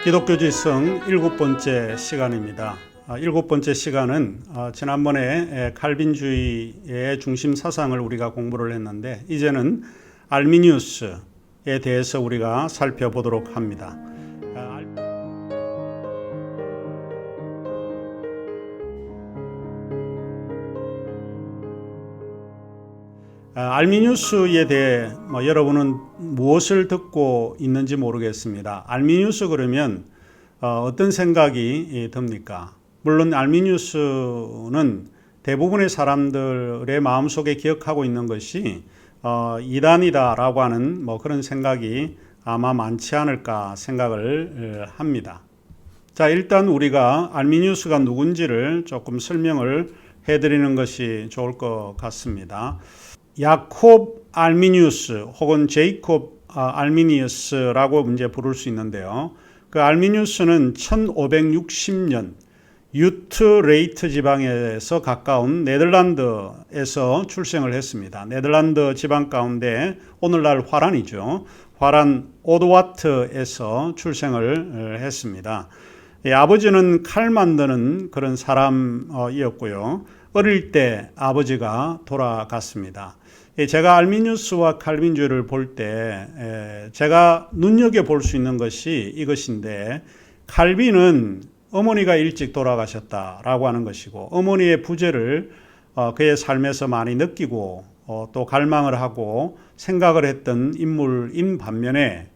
기독교 지성 7번째 시간입니다. 7번째 시간은 지난번에 칼빈주의의 중심 사상을 우리가 공부를 했는데 이제는 알미니우스에 대해서 우리가 살펴보도록 합니다. 알미니우스에 대해 여러분은 무엇을 듣고 있는지 모르겠습니다. 알미니우스 그러면 어떤 생각이 듭니까? 물론 알미니우스는 대부분의 사람들의 마음속에 기억하고 있는 것이 이단이다라고 하는 그런 생각이 아마 많지 않을까 생각을 합니다. 자, 일단 우리가 알미니우스가 누군지를 조금 설명을 해드리는 것이 좋을 것 같습니다. 야콥 알미니우스 혹은 제이콥 알미니우스라고 이제 부를 수 있는데요. 그 알미니우스는 1560년 유트레이트 지방에서 가까운 네덜란드에서 출생을 했습니다. 네덜란드 지방 가운데 오늘날 화란이죠. 화란 오드와트에서 출생을 했습니다. 아버지는 칼 만드는 그런 사람이었고요. 어릴 때 아버지가 돌아갔습니다. 제가 알미니우스와 칼빈주의를 볼 때 제가 눈여겨볼 수 있는 것이 이것인데, 칼빈은 어머니가 일찍 돌아가셨다라고 하는 것이고 어머니의 부재를 그의 삶에서 많이 느끼고 또 갈망을 하고 생각을 했던 인물인 반면에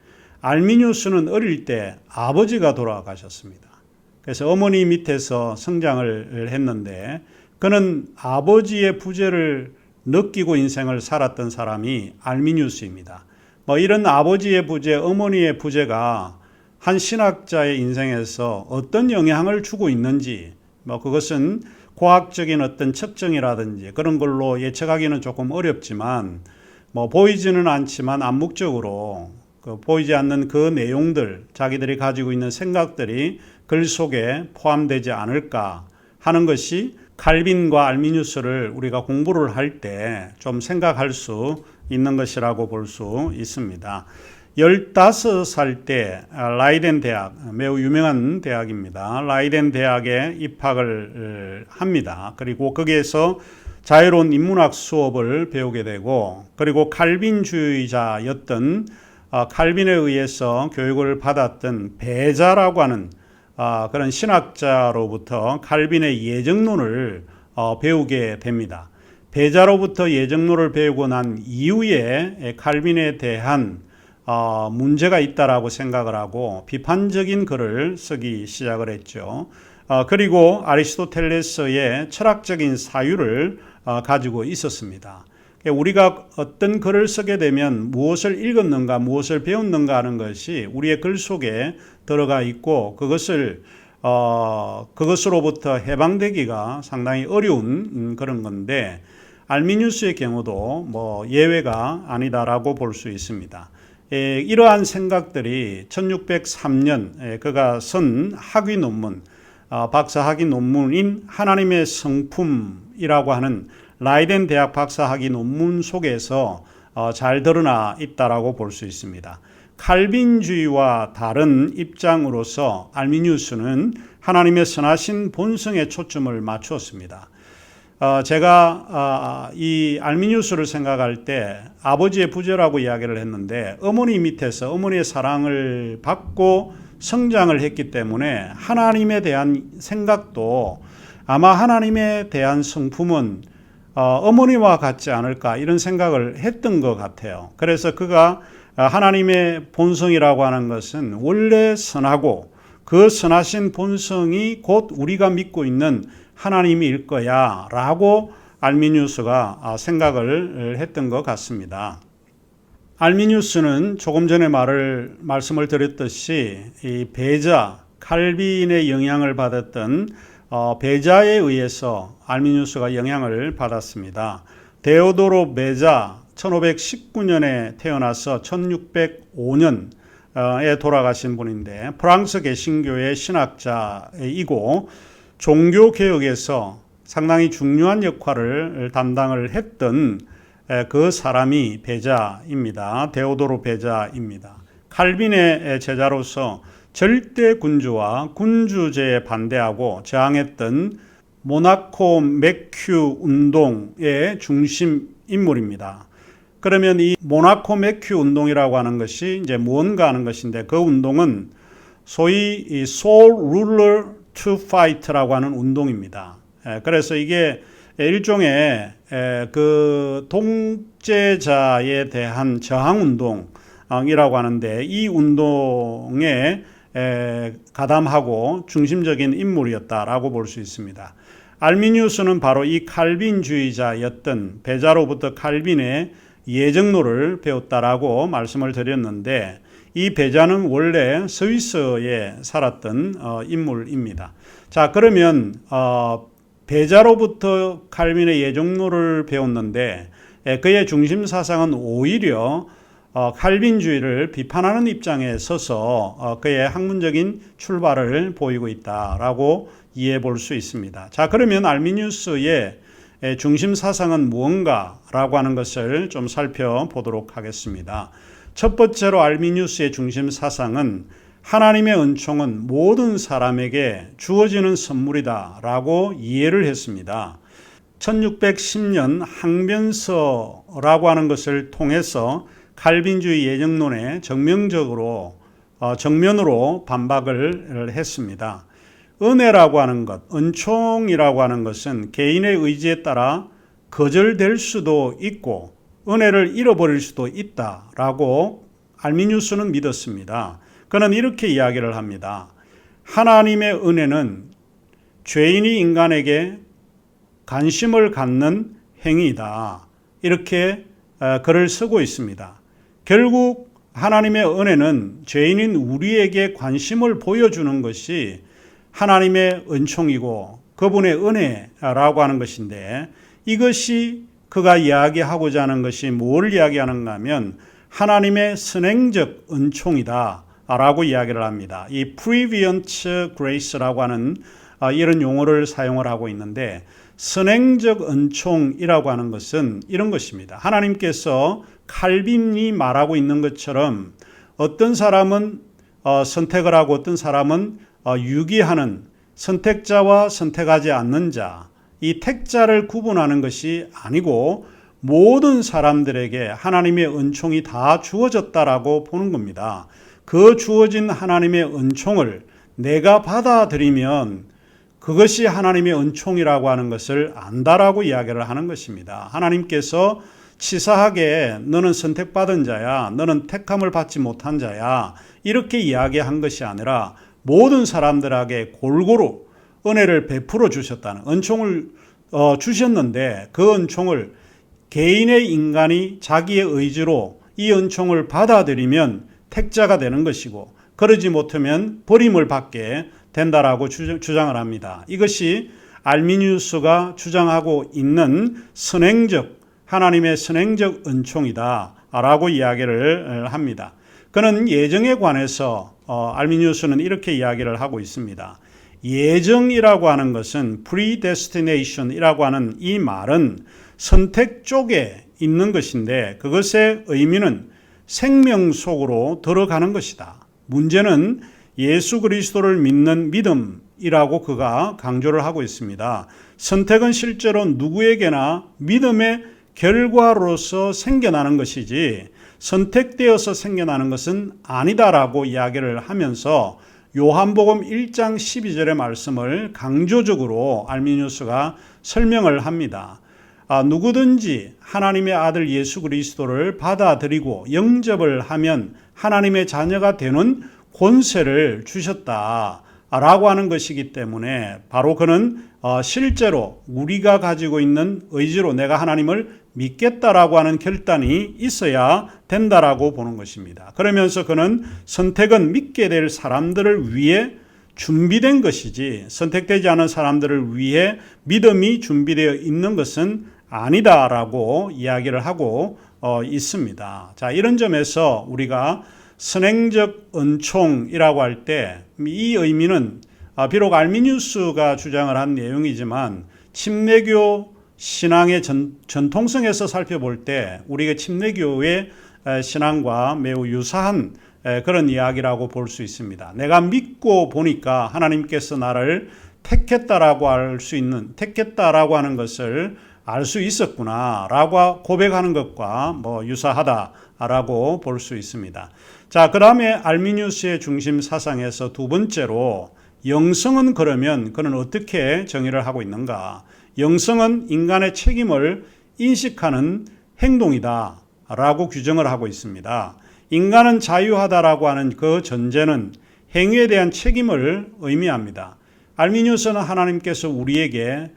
알미니우스는 어릴 때 아버지가 돌아가셨습니다. 그래서 어머니 밑에서 성장을 했는데 그는 아버지의 부재를 느끼고 인생을 살았던 사람이 알미니우스입니다. 이런 아버지의 부재, 어머니의 부재가 한 신학자의 인생에서 어떤 영향을 주고 있는지, 그것은 과학적인 어떤 측정이라든지 그런 걸로 예측하기는 조금 어렵지만, 보이지는 않지만 암묵적으로 보이지 않는 그 내용들, 자기들이 가지고 있는 생각들이 글 속에 포함되지 않을까 하는 것이 칼빈과 알미니우스를 우리가 공부를 할 때 좀 생각할 수 있는 것이라고 볼 수 있습니다. 15살 때 라이덴 대학, 매우 유명한 대학입니다. 라이덴 대학에 입학을 합니다. 그리고 거기에서 자유로운 인문학 수업을 배우게 되고, 그리고 칼빈주의자였던 칼빈에 의해서 교육을 받았던 베자라고 하는 그런 신학자로부터 칼빈의 예정론을 배우게 됩니다. 베자로부터 예정론을 배우고 난 이후에 칼빈에 대한 문제가 있다라고 생각을 하고 비판적인 글을 쓰기 시작을 했죠. 그리고 아리스토텔레스의 철학적인 사유를 가지고 있었습니다. 우리가 어떤 글을 쓰게 되면 무엇을 읽었는가, 무엇을 배웠는가 하는 것이 우리의 글 속에 들어가 있고 그것으로부터 해방되기가 상당히 어려운 그런 건데, 알미니우스의 경우도 예외가 아니다라고 볼 수 있습니다. 이러한 생각들이 1603년 그가 쓴 학위 논문, 박사 학위 논문인 하나님의 성품이라고 하는 라이덴 대학 박사 학위 논문 속에서 잘 드러나 있다라고 볼 수 있습니다. 칼빈주의와 다른 입장으로서 알미니우스는 하나님의 선하신 본성에 초점을 맞추었습니다. 제가 이 알미니우스를 생각할 때 아버지의 부재라고 이야기를 했는데, 어머니 밑에서 어머니의 사랑을 받고 성장을 했기 때문에 하나님에 대한 생각도, 아마 하나님에 대한 성품은 어머니와 같지 않을까 이런 생각을 했던 것 같아요. 그래서 그가 하나님의 본성이라고 하는 것은 원래 선하고 그 선하신 본성이 곧 우리가 믿고 있는 하나님일 거야 라고 알미니우스가 생각을 했던 것 같습니다. 알미니우스는 조금 전에 말씀을 드렸듯이 이 베자, 칼빈의 영향을 받았던 베자에 의해서 알미니우스가 영향을 받았습니다. 데오도로 베자, 1519년에 태어나서 1605년에 돌아가신 분인데 프랑스 개신교의 신학자이고 종교개혁에서 상당히 중요한 역할을 담당을 했던 그 사람이 베자입니다. 데오도로 베자입니다. 칼빈의 제자로서 절대 군주와 군주제에 반대하고 저항했던 모나코 맥큐 운동의 중심 인물입니다. 그러면 이 모나코 맥큐 운동이라고 하는 것이 이제 무언가 하는 것인데, 그 운동은 소위 이 Sole Ruler to Fight라고 하는 운동입니다. 그래서 이게 일종의 그 통제자에 대한 저항 운동이라고 하는데, 이 운동에 가담하고 중심적인 인물이었다라고 볼 수 있습니다. 알미니우스는 바로 이 칼빈주의자였던 베자로부터 칼빈의 예정론을 배웠다라고 말씀을 드렸는데, 이 베자는 원래 스위스에 살았던 인물입니다. 자, 그러면 베자로부터 칼빈의 예정론을 배웠는데, 그의 중심 사상은 오히려 칼빈주의를 비판하는 입장에 서서 그의 학문적인 출발을 보이고 있다라고 이해해 볼 수 있습니다. 자, 그러면 알미니우스의 중심 사상은 무언가라고 하는 것을 좀 살펴보도록 하겠습니다. 첫 번째로 알미니우스의 중심 사상은 하나님의 은총은 모든 사람에게 주어지는 선물이다라고 이해를 했습니다. 1610년 항변서라고 하는 것을 통해서 칼빈주의 예정론에 정면으로 반박을 했습니다. 은혜라고 하는 것, 은총이라고 하는 것은 개인의 의지에 따라 거절될 수도 있고 은혜를 잃어버릴 수도 있다라고 알미니우스는 믿었습니다. 그는 이렇게 이야기를 합니다. 하나님의 은혜는 죄인이 인간에게 관심을 갖는 행위이다. 이렇게 글을 쓰고 있습니다. 결국 하나님의 은혜는 죄인인 우리에게 관심을 보여주는 것이 하나님의 은총이고 그분의 은혜라고 하는 것인데, 이것이 그가 이야기하고자 하는 것이 뭘 이야기하는가 하면 하나님의 선행적 은총이다 라고 이야기를 합니다. 이 prevenient grace라고 하는 이런 용어를 사용을 하고 있는데, 선행적 은총이라고 하는 것은 이런 것입니다. 하나님께서 칼빈이 말하고 있는 것처럼 어떤 사람은 선택을 하고 어떤 사람은 유기하는, 선택자와 선택하지 않는 자, 이 택자를 구분하는 것이 아니고 모든 사람들에게 하나님의 은총이 다 주어졌다라고 보는 겁니다. 그 주어진 하나님의 은총을 내가 받아들이면 그것이 하나님의 은총이라고 하는 것을 안다라고 이야기를 하는 것입니다. 하나님께서 치사하게 너는 선택받은 자야, 너는 택함을 받지 못한 자야, 이렇게 이야기한 것이 아니라 모든 사람들에게 골고루 은혜를 베풀어 주셨다는, 은총을 주셨는데 그 은총을 개인의 인간이 자기의 의지로 이 은총을 받아들이면 택자가 되는 것이고, 그러지 못하면 버림을 받게 된다라고 주장을 합니다. 이것이 알미니우스가 주장하고 있는 하나님의 선행적 은총이다라고 이야기를 합니다. 그는 예정에 관해서 알미니우스는 이렇게 이야기를 하고 있습니다. 예정이라고 하는 것은 predestination이라고 하는 이 말은 선택 쪽에 있는 것인데, 그것의 의미는 생명 속으로 들어가는 것이다. 문제는 예수 그리스도를 믿는 믿음이라고 그가 강조를 하고 있습니다. 선택은 실제로 누구에게나 믿음의 결과로서 생겨나는 것이지 선택되어서 생겨나는 것은 아니다라고 이야기를 하면서 요한복음 1장 12절의 말씀을 강조적으로 알미니우스가 설명을 합니다. 누구든지 하나님의 아들 예수 그리스도를 받아들이고 영접을 하면 하나님의 자녀가 되는 권세를 주셨다라고 하는 것이기 때문에, 바로 그는 실제로 우리가 가지고 있는 의지로 내가 하나님을 믿겠다라고 하는 결단이 있어야 된다라고 보는 것입니다. 그러면서 그는 선택은 믿게 될 사람들을 위해 준비된 것이지 선택되지 않은 사람들을 위해 믿음이 준비되어 있는 것은 아니다라고 이야기를 하고 있습니다. 자, 이런 점에서 우리가 선행적 은총이라고 할 때 이 의미는 비록 알미니우스가 주장을 한 내용이지만 침례교 신앙의 전통성에서 살펴볼 때 우리가 침례교의 신앙과 매우 유사한 그런 이야기라고 볼 수 있습니다. 내가 믿고 보니까 하나님께서 나를 택했다라고 하는 것을 알 수 있었구나라고 고백하는 것과 유사하다라고 볼 수 있습니다. 자, 그다음에 알미니우스의 중심 사상에서 두 번째로 영성은 그러면 그는 어떻게 정의를 하고 있는가? 영성은 인간의 책임을 인식하는 행동이다라고 규정을 하고 있습니다. 인간은 자유하다라고 하는 그 전제는 행위에 대한 책임을 의미합니다. 알미니우스는 하나님께서 우리에게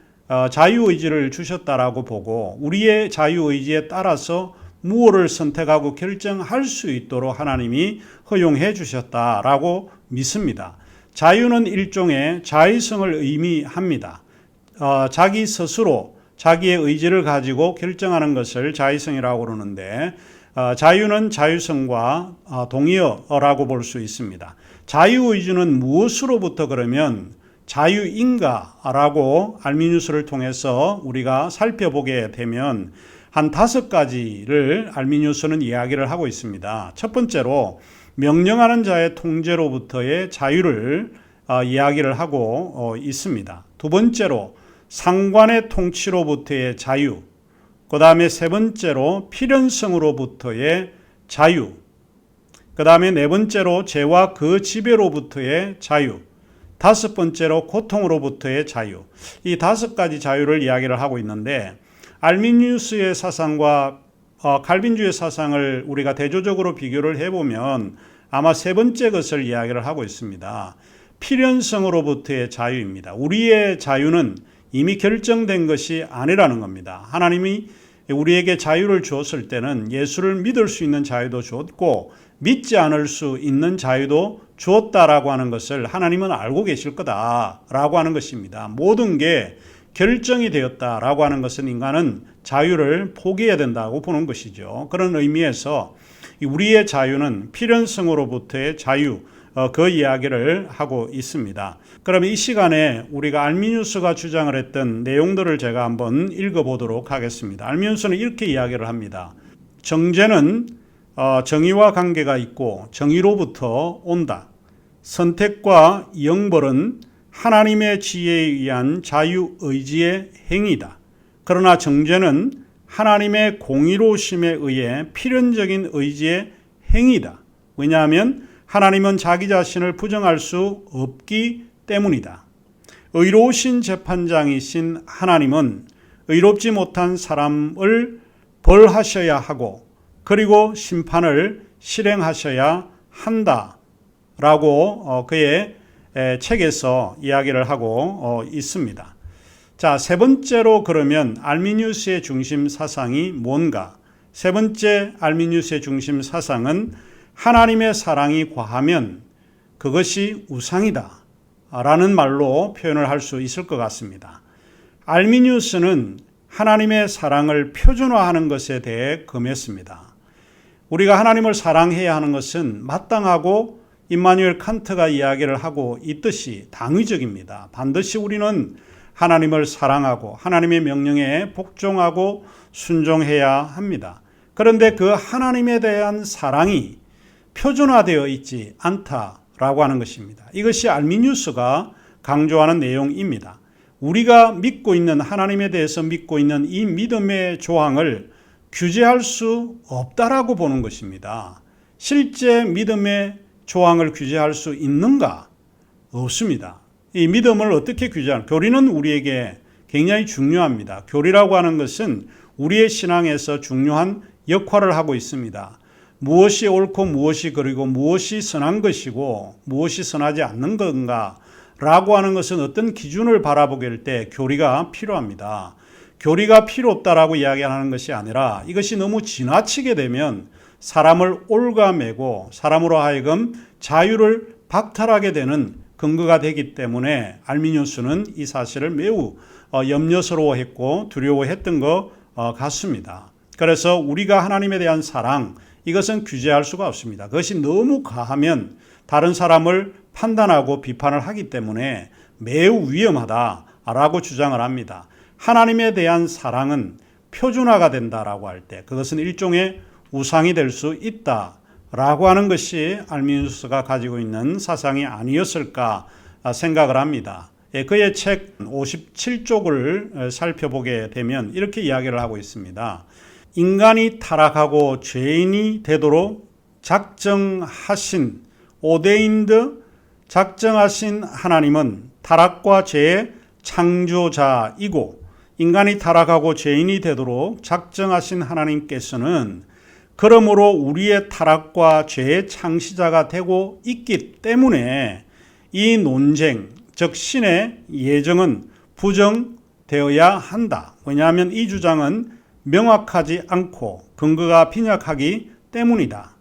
자유의지를 주셨다라고 보고 우리의 자유의지에 따라서 무엇을 선택하고 결정할 수 있도록 하나님이 허용해 주셨다라고 믿습니다. 자유는 일종의 자의성을 의미합니다. 자기 스스로 자기의 의지를 가지고 결정하는 것을 자의성이라고 그러는데 자유는 자유성과 동의어라고 볼 수 있습니다. 자유의지는 무엇으로부터 그러면 자유인가라고 알미니우스를 통해서 우리가 살펴보게 되면 한 5가지를 알미니우스는 이야기를 하고 있습니다. 첫 번째로 명령하는 자의 통제로부터의 자유를 이야기를 하고 있습니다. 두 번째로 상관의 통치로부터의 자유, 그 다음에 세 번째로 필연성으로부터의 자유, 그 다음에 네 번째로 죄와 그 지배로부터의 자유, 다섯 번째로 고통으로부터의 자유. 이 5가지 자유를 이야기를 하고 있는데 알미니우스의 사상과 칼빈주의 사상을 우리가 대조적으로 비교를 해보면 아마 세 번째 것을 이야기를 하고 있습니다. 필연성으로부터의 자유입니다. 우리의 자유는 이미 결정된 것이 아니라는 겁니다. 하나님이 우리에게 자유를 주었을 때는 예수를 믿을 수 있는 자유도 주었고 믿지 않을 수 있는 자유도 주었다라고 하는 것을 하나님은 알고 계실 거다라고 하는 것입니다. 모든 게 결정이 되었다라고 하는 것은 인간은 자유를 포기해야 된다고 보는 것이죠. 그런 의미에서 우리의 자유는 필연성으로부터의 자유, 그 이야기를 하고 있습니다. 그러면 이 시간에 우리가 알미니우스가 주장을 했던 내용들을 제가 한번 읽어보도록 하겠습니다. 알미니우스는 이렇게 이야기를 합니다. 정죄는 정의와 관계가 있고 정의로부터 온다. 선택과 영벌은 하나님의 지혜에 의한 자유의지의 행위다. 그러나 정죄는 하나님의 공의로우심에 의해 필연적인 의지의 행위다. 왜냐하면 하나님은 자기 자신을 부정할 수 없기 때문이다. 의로우신 재판장이신 하나님은 의롭지 못한 사람을 벌하셔야 하고 그리고 심판을 실행하셔야 한다라고 그의 책에서 이야기를 하고 있습니다. 자, 세 번째로 그러면 알미니우스의 중심 사상이 뭔가? 세 번째 알미니우스의 중심 사상은 하나님의 사랑이 과하면 그것이 우상이다 라는 말로 표현을 할 수 있을 것 같습니다. 알미니우스는 하나님의 사랑을 표준화하는 것에 대해 금했습니다. 우리가 하나님을 사랑해야 하는 것은 마땅하고 임마누엘 칸트가 이야기를 하고 있듯이 당위적입니다. 반드시 우리는 하나님을 사랑하고 하나님의 명령에 복종하고 순종해야 합니다. 그런데 그 하나님에 대한 사랑이 표준화되어 있지 않다라고 하는 것입니다. 이것이 알미니우스가 강조하는 내용입니다. 우리가 믿고 있는 하나님에 대해서 믿고 있는 이 믿음의 조항을 규제할 수 없다라고 보는 것입니다. 실제 믿음의 조항을 규제할 수 있는가? 없습니다. 이 믿음을 어떻게 규제하는? 교리는 우리에게 굉장히 중요합니다. 교리라고 하는 것은 우리의 신앙에서 중요한 역할을 하고 있습니다. 무엇이 옳고 무엇이 그리고 무엇이 선한 것이고 무엇이 선하지 않는 건가 라고 하는 것은 어떤 기준을 바라보게 할 때 교리가 필요합니다. 교리가 필요 없다라고 이야기하는 것이 아니라 이것이 너무 지나치게 되면 사람을 올가매고 사람으로 하여금 자유를 박탈하게 되는 근거가 되기 때문에 알미니우스는 이 사실을 매우 염려스러워했고 두려워했던 것 같습니다. 그래서 우리가 하나님에 대한 사랑, 이것은 규제할 수가 없습니다. 그것이 너무 과하면 다른 사람을 판단하고 비판을 하기 때문에 매우 위험하다라고 주장을 합니다. 하나님에 대한 사랑은 표준화가 된다라고 할 때 그것은 일종의 우상이 될 수 있다 라고 하는 것이 알미누스가 가지고 있는 사상이 아니었을까 생각을 합니다. 그의 책 57쪽을 살펴보게 되면 이렇게 이야기를 하고 있습니다. 인간이 타락하고 죄인이 되도록 작정하신 오데인드 작정하신 하나님은 타락과 죄의 창조자이고 인간이 타락하고 죄인이 되도록 작정하신 하나님께서는 그러므로 우리의 타락과 죄의 창시자가 되고 있기 때문에 이 논쟁, 즉 신의 예정은 부정되어야 한다. 왜냐하면 이 주장은 명확하지 않고 근거가 빈약하기 때문이다.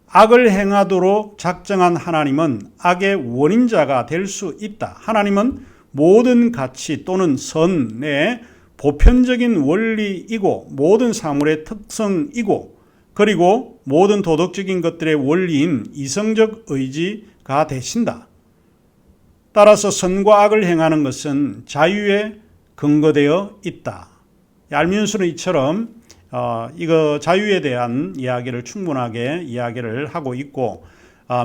악을 행하도록 작정한 하나님은 악의 원인자가 될 수 있다. 하나님은 모든 가치 또는 선의 보편적인 원리이고 모든 사물의 특성이고 그리고 모든 도덕적인 것들의 원리인 이성적 의지가 되신다. 따라서 선과 악을 행하는 것은 자유에 근거되어 있다. 알미누스는 이처럼 이거 자유에 대한 이야기를 충분하게 이야기를 하고 있고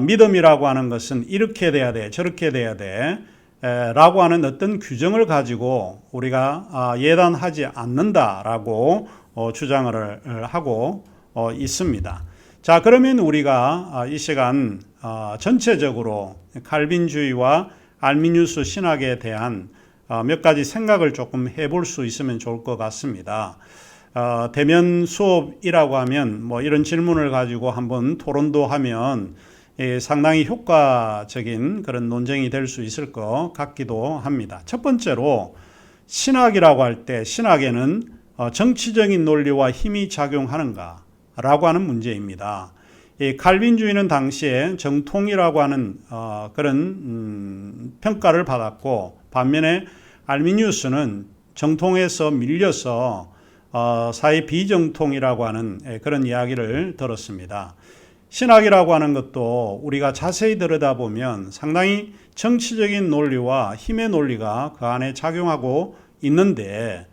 믿음이라고 하는 것은 이렇게 돼야 돼 저렇게 돼야 돼 라고 하는 어떤 규정을 가지고 우리가 예단하지 않는다라고 주장을 하고 있습니다. 자, 그러면 우리가 이 시간 전체적으로 칼빈주의와 알미누스 신학에 대한 몇 가지 생각을 조금 해볼 수 있으면 좋을 것 같습니다. 대면 수업이라고 하면 뭐 이런 질문을 가지고 한번 토론도 하면 상당히 효과적인 그런 논쟁이 될 수 있을 것 같기도 합니다. 첫 번째로 신학이라고 할 때 신학에는 정치적인 논리와 힘이 작용하는가 라고 하는 문제입니다. 칼빈주의는 당시에 정통이라고 하는 그런 평가를 받았고 반면에 알미누스는 정통에서 밀려서 사회 비정통이라고 하는 그런 이야기를 들었습니다. 신학이라고 하는 것도 우리가 자세히 들여다보면 상당히 정치적인 논리와 힘의 논리가 그 안에 작용하고 있는데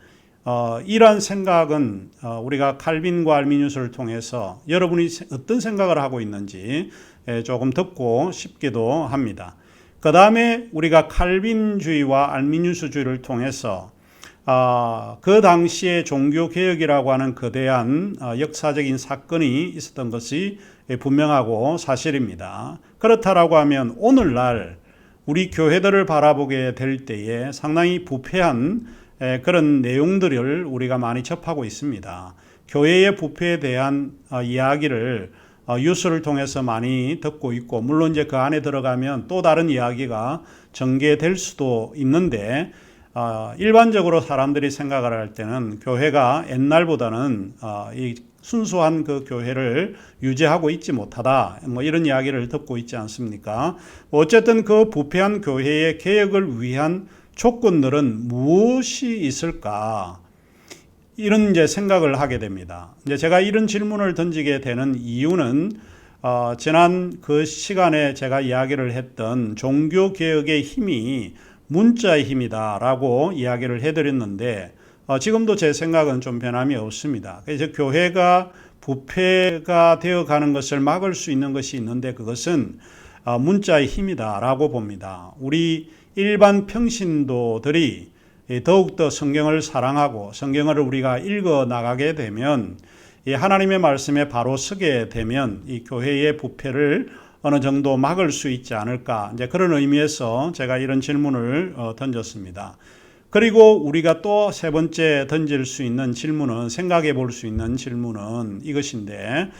이러한 생각은 우리가 칼빈과 알미누스를 통해서 여러분이 어떤 생각을 하고 있는지 조금 듣고 싶기도 합니다. 그 다음에 우리가 칼빈주의와 알미누스주의를 통해서 그 당시에 종교개혁이라고 하는 거대한 역사적인 사건이 있었던 것이 분명하고 사실입니다. 그렇다라고 하면 오늘날 우리 교회들을 바라보게 될 때에 상당히 부패한 그런 내용들을 우리가 많이 접하고 있습니다. 교회의 부패에 대한 이야기를 뉴스를 통해서 많이 듣고 있고 물론 이제 그 안에 들어가면 또 다른 이야기가 전개될 수도 있는데 일반적으로 사람들이 생각을 할 때는 교회가 옛날보다는 이 순수한 그 교회를 유지하고 있지 못하다 뭐 이런 이야기를 듣고 있지 않습니까? 어쨌든 그 부패한 교회의 개혁을 위한 조건들은 무엇이 있을까? 이런 이제 생각을 하게 됩니다. 이제 제가 이런 질문을 던지게 되는 이유는 지난 그 시간에 제가 이야기를 했던 종교 개혁의 힘이 문자의 힘이다라고 이야기를 해드렸는데 지금도 제 생각은 좀 변함이 없습니다. 그래서 교회가 부패가 되어가는 것을 막을 수 있는 것이 있는데 그것은 문자의 힘이다라고 봅니다. 우리 일반 평신도들이 더욱더 성경을 사랑하고 성경을 우리가 읽어 나가게 되면 이 하나님의 말씀에 바로 서게 되면 이 교회의 부패를 어느 정도 막을 수 있지 않을까 이제 그런 의미에서 제가 이런 질문을 던졌습니다. 그리고 우리가 또 세 번째 던질 수 있는 질문은 생각해 볼 수 있는 질문은 이것인데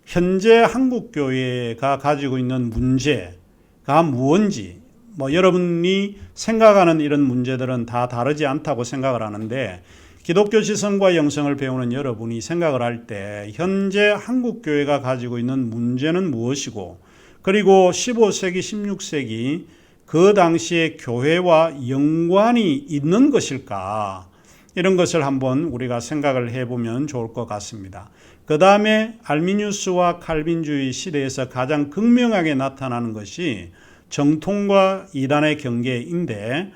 현재 한국 교회가 가지고 있는 문제가 무엇인지 뭐 여러분이 생각하는 이런 문제들은 다 다르지 않다고 생각을 하는데 기독교 지성과 영성을 배우는 여러분이 생각을 할 때 현재 한국 교회가 가지고 있는 문제는 무엇이고 그리고 15세기, 16세기 그 당시에 교회와 연관이 있는 것일까? 이런 것을 한번 우리가 생각을 해보면 좋을 것 같습니다. 그 다음에 알미누스와 칼빈주의 시대에서 가장 극명하게 나타나는 것이 정통과 이단의 경계인데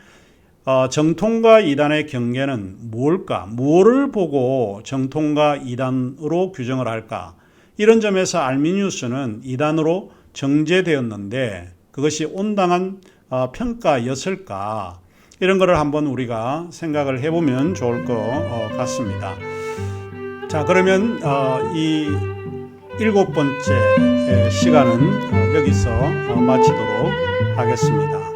정통과 이단의 경계는 뭘까? 뭐를 보고 정통과 이단으로 규정을 할까? 이런 점에서 알미니우스는 이단으로 정죄되었는데 그것이 온당한 평가였을까? 이런 거를 한번 우리가 생각을 해보면 좋을 것 같습니다. 자, 그러면 이 7번째 시간은 여기서 마치도록 하겠습니다.